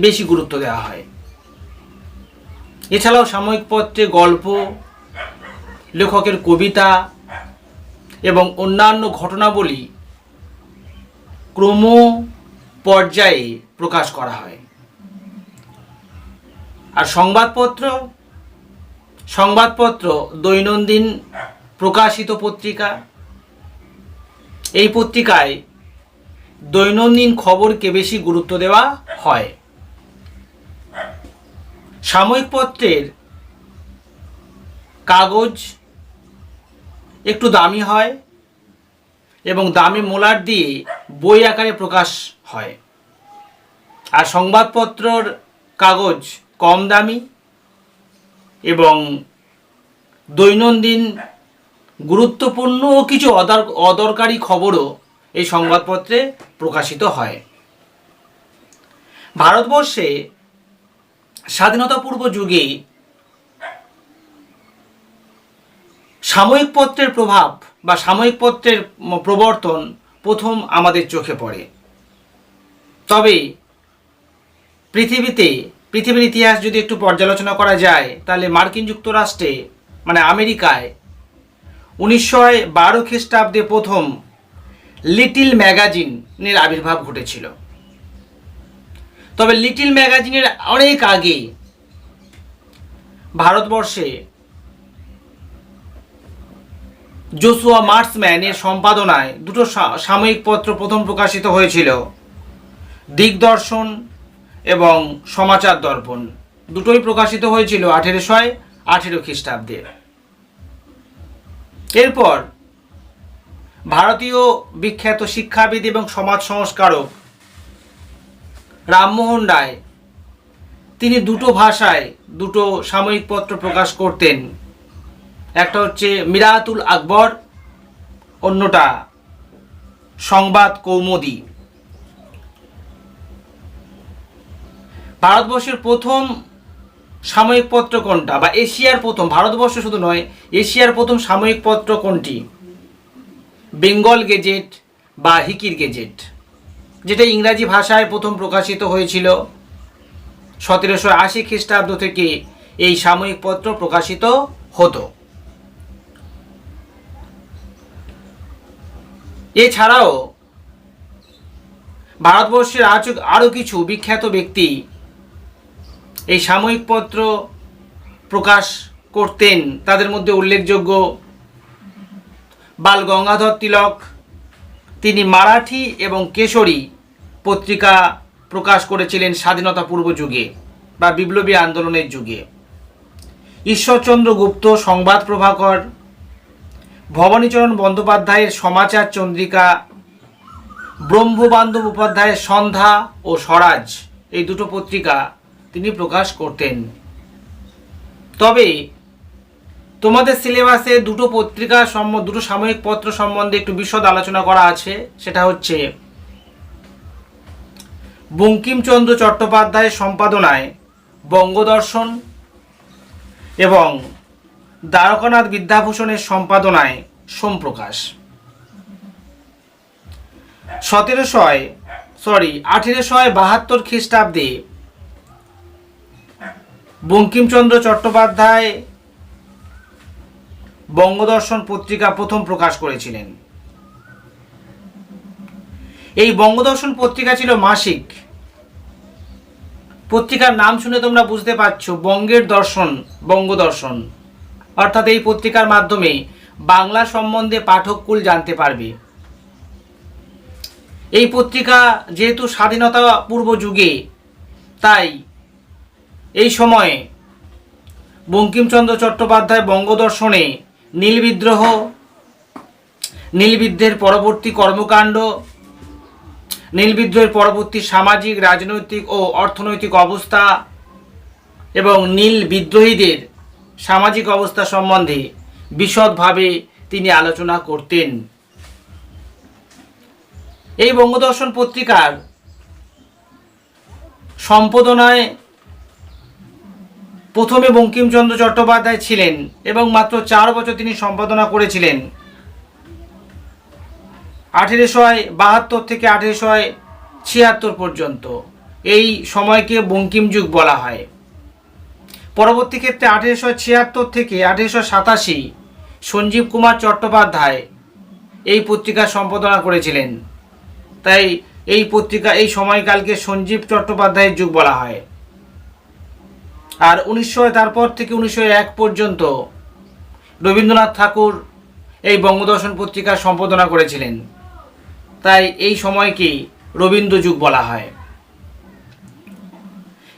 বেশি গুরুত্ব দেওয়া হয়। এছাড়াও সাময়িক পত্রে গল্প, লেখকের কবিতা এবং অন্যান্য ঘটনাবলী ক্রম পর্যায়ে প্রকাশ করা হয়। আর সংবাদপত্র দৈনন্দিন প্রকাশিত পত্রিকা। এই পত্রিকায় দৈনন্দিন খবরকে বেশি গুরুত্ব দেওয়া হয়। সাময়িক পত্রের কাগজ একটু দামি হয় এবং দামি মোলার দিয়ে বই আকারে প্রকাশ হয়। আর সংবাদপত্রর কাগজ কম দামি এবং দৈনন্দিন গুরুত্বপূর্ণ ও কিছু অদরকারি খবরও এই সংবাদপত্রে প্রকাশিত হয়। ভারতবর্ষে স্বাধীনতা পূর্ব যুগে সাময়িক পত্রের প্রভাব বা সাময়িক পত্রের প্রবর্তন প্রথম আমাদের চোখে পড়ে। তবে পৃথিবীর ইতিহাস যদি একটু পর্যালোচনা করা যায়, তাহলে মার্কিন যুক্তরাষ্ট্রে আমেরিকায় 1912 খ্রিস্টাব্দে প্রথম লিটল ম্যাগাজিনের আবির্ভাব ঘটেছিল। তবে লিটল ম্যাগাজিনের অনেক আগে ভারতবর্ষে জোসুয়া মার্সম্যান এর সম্পাদনায় দুটো সাময়িক পত্র প্রথম প্রকাশিত হয়েছিল, দিগদর্শন এবং সমাচার দর্পণ। দুটোই প্রকাশিত হয়েছিল 1818 খ্রিস্টাব্দে। এরপর ভারতীয় বিখ্যাত শিক্ষাবিদ এবং সমাজ সংস্কারক রামমোহন রায় তিনি দুটো ভাষায় দুটো সাময়িক পত্র প্রকাশ করতেন। একটা হচ্ছে মিরাতুল আকবর, অন্যটা সংবাদ কৌমুদী। ভারতবর্ষের প্রথম সাময়িক পত্র কোনটা, বা এশিয়ার প্রথম, ভারতবর্ষ শুধু নয় এশিয়ার প্রথম সাময়িক পত্র কোনটি? বেঙ্গল গেজেট বা হিকির গেজেট, যেটা ইংরাজি ভাষায় প্রথম প্রকাশিত হয়েছিল। 1780 খ্রিস্টাব্দ থেকে এই সাময়িক পত্র প্রকাশিত হতো। এছাড়াও ভারতবর্ষের আরও কিছু বিখ্যাত ব্যক্তি এই সাময়িক পত্র প্রকাশ করতেন। তাদের মধ্যে উল্লেখযোগ্য বাল গঙ্গাধর তিলক, তিনি মারাঠি এবং কেশরী পত্রিকা প্রকাশ করেছিলেন স্বাধীনতা পূর্ব যুগে বা বিপ্লবী আন্দোলনের যুগে। ঈশ্বরচন্দ্র গুপ্ত সংবাদ প্রভাকর, ভবানীচরণ বন্দ্যোপাধ্যায়ের সমাচার চন্দ্রিকা, ব্রহ্মবান্ধব উপাধ্যায়ের সন্ধ্যা ও স্বরাজ, এই দুটো পত্রিকা তিনি প্রকাশ করতেন। তবে তোমাদের সিলেবাসে দুটো পত্রিকা দুটো সাময়িক পত্র সম্বন্ধে একটু বিশদ আলোচনা করা আছে। সেটা হচ্ছে বঙ্কিমচন্দ্র চট্টোপাধ্যায়ের সম্পাদনায় বঙ্গদর্শন এবং দ্বারকানাথ বিদ্যাভূষণের সম্পাদনায় সোমপ্রকাশ। 1872 খ্রিস্টাব্দে বঙ্কিমচন্দ্র চট্টোপাধ্যায় বঙ্গদর্শন পত্রিকা প্রথম প্রকাশ করেছিলেন। এই বঙ্গদর্শন পত্রিকা ছিল মাসিক। পত্রিকার নাম শুনে তোমরা বুঝতে পারছো, বঙ্গের দর্শন, বঙ্গদর্শন, অর্থাৎ এই পত্রিকার মাধ্যমে বাংলা সম্বন্ধে পাঠককুল জানতে পারবে। এই পত্রিকা যেহেতু স্বাধীনতা পূর্ব যুগে, তাই এই সময়ে বঙ্কিমচন্দ্র চট্টোপাধ্যায় বঙ্গদর্শনে নীলবিদ্রোহ, নীলবিদ্রোহের পরবর্তী কর্মকাণ্ড, নীলবিদ্রোহের পরবর্তী সামাজিক, রাজনৈতিক ও অর্থনৈতিক অবস্থা এবং নীল বিদ্রোহীদের সামাজিক অবস্থা সম্বন্ধে বিশদভাবে তিনি আলোচনা করতেন। এই বঙ্গদর্শন পত্রিকার সম্পাদনায় প্রথমে বঙ্কিমচন্দ্র চট্টোপাধ্যায় ছিলেন এবং মাত্র 4 বছর তিনি সম্পাদনা করেছিলেন, 1872 থেকে 1876 পর্যন্ত। এই সময়কে বঙ্কিম যুগ বলা হয়। পরবর্তী ক্ষেত্রে 1876 থেকে 1887 সঞ্জীব কুমার চট্টোপাধ্যায় এই পত্রিকা সম্পাদনা করেছিলেন, তাই এই পত্রিকা এই সময়কালকে সঞ্জীব চট্টোপাধ্যায়ের যুগ বলা হয়। আর তারপর থেকে 1901 পর্যন্ত রবীন্দ্রনাথ ঠাকুর এই বঙ্গদর্শন পত্রিকা সম্পাদনা করেছিলেন, তাই এই সময়কে রবীন্দ্র যুগ বলা হয়।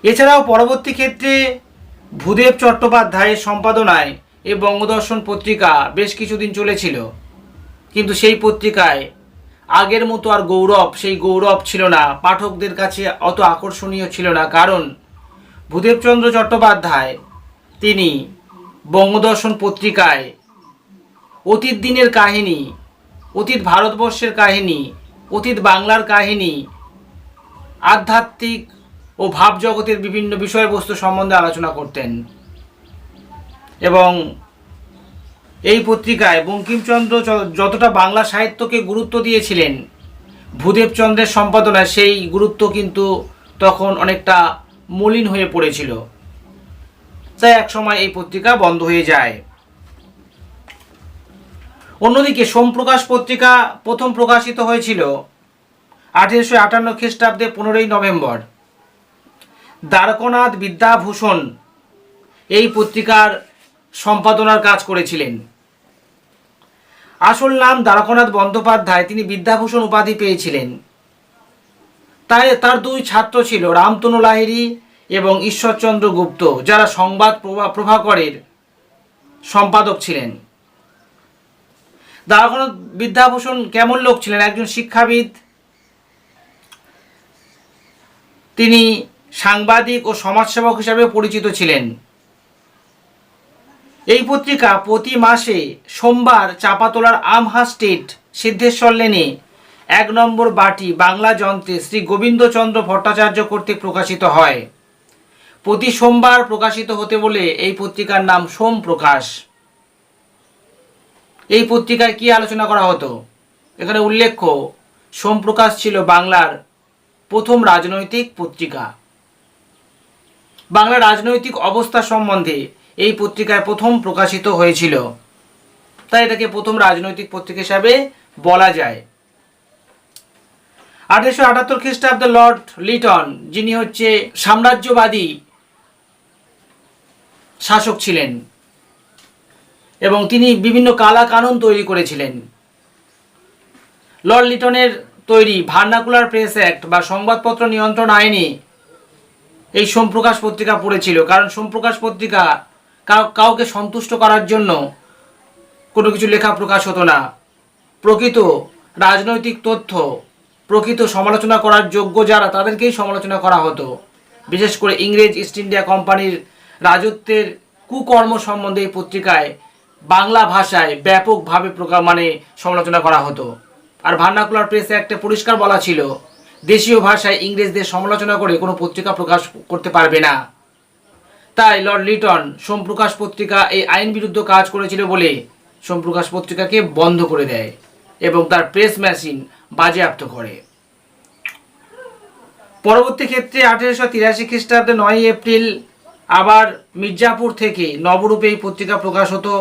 এছাড়াও পরবর্তী ক্ষেত্রে ভূদেব চট্টোপাধ্যায়ের সম্পাদনায় এই বঙ্গদর্শন পত্রিকা বেশ কিছুদিন চলেছিল, কিন্তু সেই পত্রিকায় আগের মতো আর সেই গৌরব ছিল না, পাঠকদের কাছে অত আকর্ষণীয় ছিল না। কারণ ভূদেবচন্দ্র চট্টোপাধ্যায় তিনি বঙ্গদর্শন পত্রিকায় অতীত দিনের কাহিনী, অতীত ভারতবর্ষের কাহিনী, অতীত বাংলার কাহিনী, আধ্যাত্মিক ও ভাবজগতের বিভিন্ন বিষয়বস্তু সম্বন্ধে আলোচনা করতেন। এবং এই পত্রিকায় বঙ্কিমচন্দ্র যতটা বাংলা সাহিত্যকে গুরুত্ব দিয়েছিলেন, ভূদেবচন্দ্রের সম্পাদনায় সেই গুরুত্ব কিন্তু তখন অনেকটা মলিন হয়ে পড়েছিল, তাই একসময় এই পত্রিকা বন্ধ হয়ে যায়। অন্যদিকে সোমপ্রকাশ পত্রিকা প্রথম প্রকাশিত হয়েছিল 1858 খ্রিস্টাব্দে 15 নভেম্বর। দ্বারকানাথ বিদ্যাভূষণ এই পত্রিকার সম্পাদনার কাজ করেছিলেন। আসল নাম দ্বারকানাথ বন্দ্যোপাধ্যায়। তিনি বিদ্যাভূষণ উপাধি পেয়েছিলেন। তার দুই ছাত্র ছিল রামতনু লাহিড়ী এবং ঈশ্বরচন্দ্র গুপ্ত, যারা সংবাদ প্রভাকরের সম্পাদক ছিলেন। দ্বারকানাথ বিদ্যাভূষণ কেমন লোক ছিলেন? একজন শিক্ষাবিদ। তিনি সাংবাদিক ও সমাজসেবক হিসাবে পরিচিত ছিলেন। এই পত্রিকা প্রতি মাসে সোমবার চাপাতলার আমহা স্ট্রিট, সিদ্ধেশ্বর লেনে 1 নম্বর বাটি বাংলা যন্ত্রে শ্রী গোবিন্দচন্দ্র ভট্টাচার্য কর্তৃক প্রকাশিত হয়। প্রতি সোমবার প্রকাশিত হতে বলে এই পত্রিকার নাম সোম প্রকাশ। এই পত্রিকায় কি আলোচনা করা হতো? এখানে উল্লেখ্য, সোম প্রকাশ ছিল বাংলার প্রথম রাজনৈতিক পত্রিকা। বাংলার রাজনৈতিক অবস্থা সম্বন্ধে এই পত্রিকায় প্রথম প্রকাশিত হয়েছিল, তাই এটাকে প্রথম রাজনৈতিক পত্রিকা হিসাবে বলা যায়। 1878 খ্রিস্টাব্দে লর্ড লিটন, যিনি হচ্ছে সাম্রাজ্যবাদী শাসক ছিলেন এবং তিনি বিভিন্ন কালা কানুন তৈরি করেছিলেন। লর্ড লিটনের তৈরি ভার্নাকুলার প্রেস অ্যাক্ট বা সংবাদপত্র নিয়ন্ত্রণ আইনে এই সোমপ্রকাশ পত্রিকা পড়েছিল। কারণ সোমপ্রকাশ পত্রিকা কাউকে সন্তুষ্ট করার জন্য কোনো কিছু লেখা প্রকাশ হতো না। প্রকৃত রাজনৈতিক তথ্য, প্রকৃত সমালোচনা করার যোগ্য যারা, তাদেরকেই সমালোচনা করা হতো। বিশেষ করে ইংরেজ ইস্ট ইন্ডিয়া কোম্পানির রাজত্বের কুকর্ম সম্বন্ধে এই পত্রিকায় বাংলা ভাষায় ব্যাপকভাবে সমালোচনা করা হতো। আর ভার্নাকুলার প্রেস অ্যাক্টে পরিষ্কার বলা ছিল, দেশীয় ভাষায় ইংরেজদের সমালোচনা করে কোনো পত্রিকা প্রকাশ করতে পারবে না। তাই লর্ড লিটন সোমপ্রকাশ পত্রিকা এই আইন বিরুদ্ধ কাজ করেছিল বলে সোমপ্রকাশ পত্রিকাকে বন্ধ করে দেয় এবং তার প্রেস মেশিন বাজেয়াপ্ত করে। পরবর্তী ক্ষেত্রে 1883 খ্রিস্টাব্দে 9 এপ্রিল আবার মির্জাপুর থেকে নবরূপে এই পত্রিকা প্রকাশ হতো।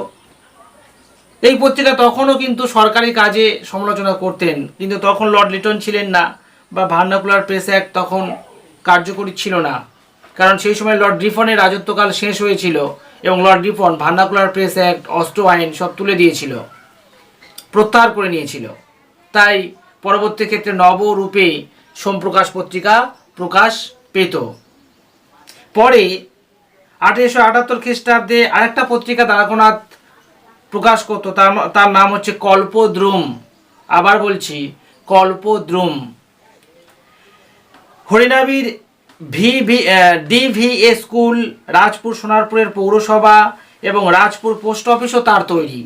এই পত্রিকা তখনও কিন্তু সরকারি কাজে সমালোচনা করতেন, কিন্তু তখন লর্ড লিটন ছিলেন না বা ভার্নাকুলার প্রেস অ্যাক্ট তখন কার্যকরী ছিল না। কারণ সেই সময় লর্ড রিফনের রাজত্বকাল শেষ হয়েছিল এবং লর্ড রিফন ভার্নাকুলার প্রেস অ্যাক্ট, অস্ত্র আইন সব তুলে দিয়েছিল, প্রত্যাহার করে নিয়েছিল। তাই পরবর্তী ক্ষেত্রে নবরূপে সোমপ্রকাশ পত্রিকা প্রকাশ পেত। পরে 1878 খ্রিস্টাব্দে আরেকটা পত্রিকা দ্বারকানাথ প্রকাশ করত, তার নাম হচ্ছে কল্পদ্রুম। আবার বলছি, কল্পদ্রুম। হরিনাবির DVA স্কুল, রাজপুর সোনারপুরের পৌরসভা এবং রাজপুর পোস্ট অফিসও তার তৈরি।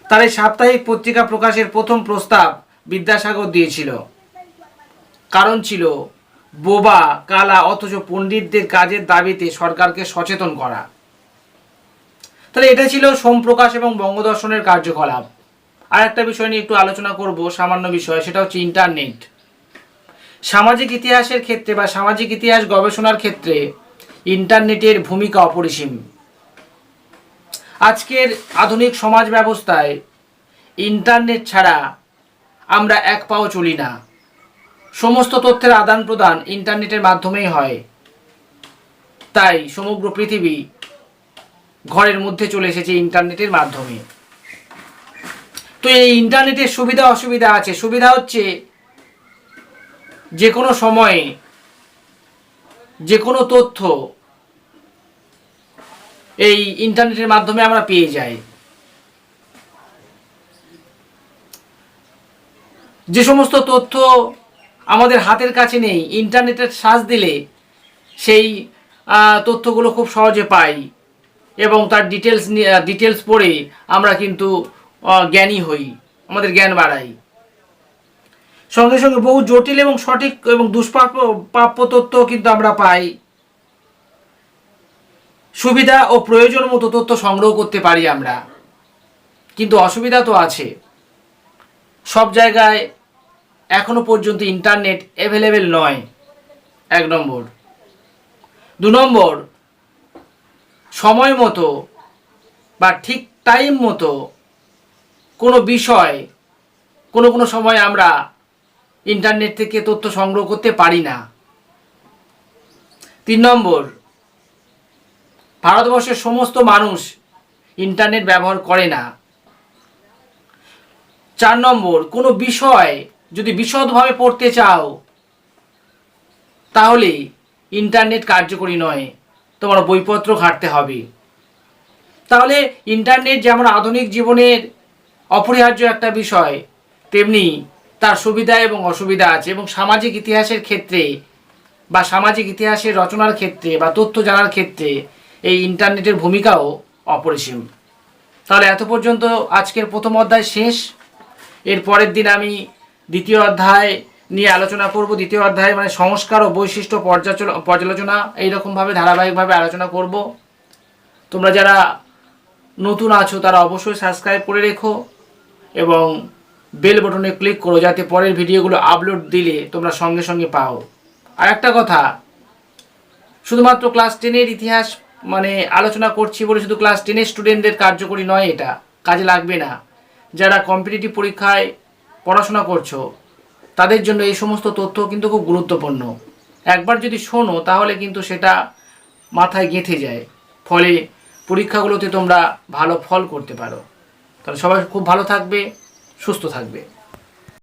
তার এই সাপ্তাহিক পত্রিকা প্রকাশের প্রথম প্রস্তাব বিদ্যাসাগর দিয়েছিল। কারণ ছিল বোবা, কালা অথচ পণ্ডিতদের কাজের দাবিতে সরকারকে সচেতন করা। তাহলে এটা ছিল সোমপ্রকাশ এবং বঙ্গদর্শনের কার্যকলাপ। আর একটা বিষয় নিয়ে একটু আলোচনা করব, সামান্য বিষয়, সেটা হচ্ছে ইন্টারনেট। সামাজিক ইতিহাসের ক্ষেত্রে বা সামাজিক ইতিহাস গবেষণার ক্ষেত্রে ইন্টারনেটের ভূমিকা অপরিসীম। আজকের আধুনিক সমাজ ব্যবস্থায় ইন্টারনেট ছাড়া আমরা এক পাও চলি না। সমস্ত তথ্যের আদান প্রদান ইন্টারনেটের মাধ্যমেই হয়। তাই সমগ্র পৃথিবী ঘরের মধ্যে চলে এসেছে ইন্টারনেটের মাধ্যমে। তো এই ইন্টারনেটের সুবিধা অসুবিধা আছে। সুবিধা হচ্ছে যে কোনো সময়ে যে কোনো তথ্য এই ইন্টারনেটের মাধ্যমে আমরা পেয়ে যাই। যে সমস্ত তথ্য আমাদের হাতের কাছে নেই, ইন্টারনেটের সার্চ দিলে সেই তথ্যগুলো খুব সহজে পাই এবং তার ডিটেলস পড়ে আমরা কিন্তু জ্ঞানী হই, আমাদের জ্ঞান বাড়াই। সঙ্গে সঙ্গে বহু জটিল এবং সঠিক এবং দুষ্প্রাপ্য তথ্য কিন্তু আমরা পাই। সুবিধা ও প্রয়োজন মতো তথ্য সংগ্রহ করতে পারি আমরা, কিন্তু অসুবিধা তো আছে। সব জায়গায় এখনো পর্যন্ত ইন্টারনেট অ্যাভেলেবেল নয়, 1 নম্বর। 2 নম্বর, সময় মতো বা ঠিক টাইম মতো কোনো বিষয় কোনো সময় আমরা ইন্টারনেট থেকে তথ্য সংগ্রহ করতে পারি না। 3 নম্বর, ভারতবর্ষের সমস্ত মানুষ ইন্টারনেট ব্যবহার করে না। 4 নম্বর, কোনো বিষয় যদি বিশদভাবে পড়তে চাও তাহলে ইন্টারনেট কার্যকরী নয়, তোমার বইপত্র ঘাঁটতে হবে। তাহলে ইন্টারনেট যেমন আধুনিক জীবনের অপরিহার্য একটা বিষয়, তেমনি তার সুবিধা এবং অসুবিধা আছে, এবং সামাজিক ইতিহাসের ক্ষেত্রে বা সামাজিক ইতিহাসের রচনার ক্ষেত্রে বা তথ্য জানার ক্ষেত্রে এই ইন্টারনেটের ভূমিকাও অপরিসীম। তাহলে এত পর্যন্ত আজকের প্রথম অধ্যায় শেষ। এর পরের দিন আমি দ্বিতীয় অধ্যায় নিয়ে আলোচনা করব। দ্বিতীয় অধ্যায় মানে সংস্কার ও বৈশিষ্ট্য পর্যালোচনা, এইরকমভাবে ধারাবাহিকভাবে আলোচনা করব। তোমরা যারা নতুন আছো তারা অবশ্যই সাবস্ক্রাইব করে রেখো এবং বেল বটনে ক্লিক করো, যাতে পরের ভিডিওগুলো আপলোড দিলে তোমরা সঙ্গে সঙ্গে পাও। আর একটা কথা, শুধুমাত্র ক্লাস 10-এর ইতিহাস মানে আলোচনা করছি বলে শুধু ক্লাস 10-এর স্টুডেন্টদের কার্যকরী নয়, এটা কাজে লাগবে না। যারা কম্পিটিটিভ পরীক্ষায় পড়াশোনা করছো তাদের জন্য এই সমস্ত তথ্য কিন্তু খুব গুরুত্বপূর্ণ। একবার যদি শোনো তাহলে কিন্তু সেটা মাথায় গেঁথে যায়, ফলে পরীক্ষাগুলোতে তোমরা ভালো ফল করতে পারো। তাহলে সবাই খুব ভালো থাকবে, সুস্থ থাকবে।